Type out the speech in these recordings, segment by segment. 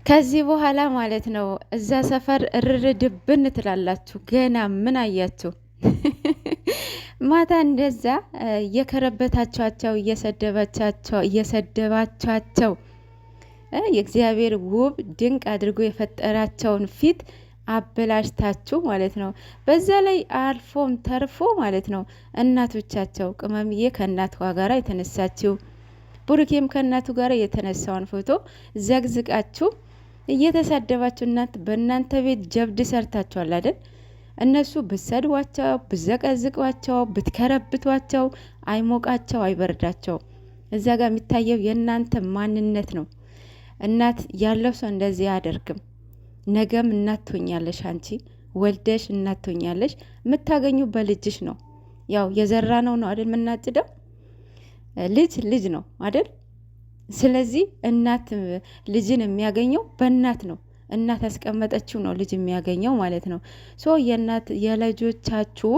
ከዚህ በኋላ ማለት ነው እዛ ሰፈር እርድብን ትላላችሁ። ገና ምን አያችሁ? ማታ እንደዛ እየከረበታችኋቸው እየሰደባችኋቸው የእግዚአብሔር ውብ ድንቅ አድርጎ የፈጠራቸውን ፊት አበላሽታችሁ ማለት ነው። በዛ ላይ አልፎም ተርፎ ማለት ነው እናቶቻቸው ቅመምዬ ከእናቷ ጋር የተነሳችው ቡሩኬም ከእናቱ ጋር የተነሳውን ፎቶ ዘግዝቃችሁ እየተሳደባችሁ እናት በእናንተ ቤት ጀብድ ሰርታችኋል አይደል? እነሱ ብሰድዋቸው ብዘቀዝቋቸው ብትከረብቷቸው አይሞቃቸው አይበርዳቸው። እዛ ጋር የሚታየው የእናንተ ማንነት ነው። እናት ያለው ሰው እንደዚህ አያደርግም። ነገም እናት ትሆኛለሽ። አንቺ ወልደሽ እናት ትሆኛለሽ። የምታገኙ በልጅሽ ነው። ያው የዘራ ነው አይደል? የምናጭደው ልጅ ነው አይደል? ስለዚህ እናት ልጅን የሚያገኘው በእናት ነው። እናት ያስቀመጠችው ነው ልጅ የሚያገኘው ማለት ነው። ሶ የልጆቻችሁ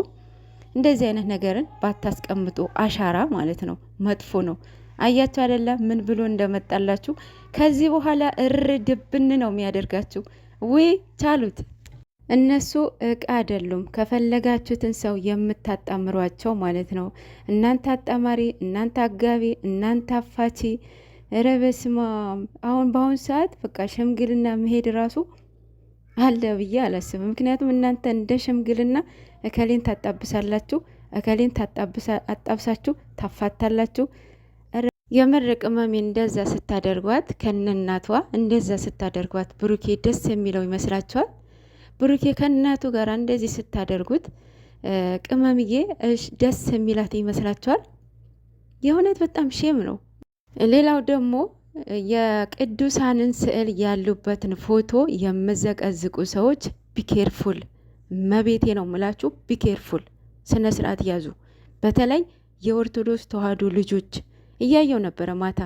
እንደዚህ አይነት ነገርን ባታስቀምጡ አሻራ ማለት ነው። መጥፎ ነው። አያችሁ አይደለም ምን ብሎ እንደመጣላችሁ። ከዚህ በኋላ እርድብን ነው የሚያደርጋችሁ። ወይ ቻሉት። እነሱ እቃ አይደሉም። ከፈለጋችሁትን ሰው የምታጣምሯቸው ማለት ነው። እናንተ አጣማሪ፣ እናንተ አጋቢ፣ እናንተ አፋቺ። ኧረ በስመ አብ! አሁን በአሁን ሰዓት በቃ ሽምግልና መሄድ ራሱ አለ ብዬ አላስብም። ምክንያቱም እናንተ እንደ ሽምግልና እከሌን ታጣብሳላችሁ፣ እከሌን አጣብሳችሁ ታፋታላችሁ። የምር ቅመሜ እንደዛ ስታደርጓት ከነናቷ እንደዛ ስታደርጓት ብሩኬ ደስ የሚለው ይመስላችኋል? ብሩኬ ከእናቱ ጋር እንደዚህ ስታደርጉት ቅመምዬ ደስ የሚላት ይመስላችኋል? የእውነት በጣም ሼም ነው። ሌላው ደግሞ የቅዱሳንን ስዕል ያሉበትን ፎቶ የምዘቀዝቁ ሰዎች ቢኬርፉል፣ መቤቴ ነው ምላችሁ፣ ቢኬርፉል፣ ስነ ስርዓት ያዙ። በተለይ የኦርቶዶክስ ተዋህዶ ልጆች እያየው ነበረ ማታ።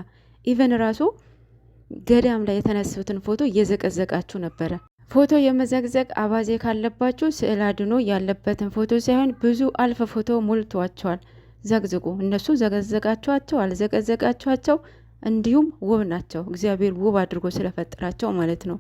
ኢቨን ራሱ ገዳም ላይ የተነሱትን ፎቶ እየዘቀዘቃችሁ ነበረ። ፎቶ የመዘግዘቅ አባዜ ካለባችሁ ስዕል አድኖ ያለበትን ፎቶ ሳይሆን ብዙ አልፍ ፎቶ ሞልቷቸዋል። ዘግዝቁ። እነሱ ዘገዘቃችኋቸው አልዘቀዘቃችኋቸው እንዲሁም ውብ ናቸው። እግዚአብሔር ውብ አድርጎ ስለፈጠራቸው ማለት ነው።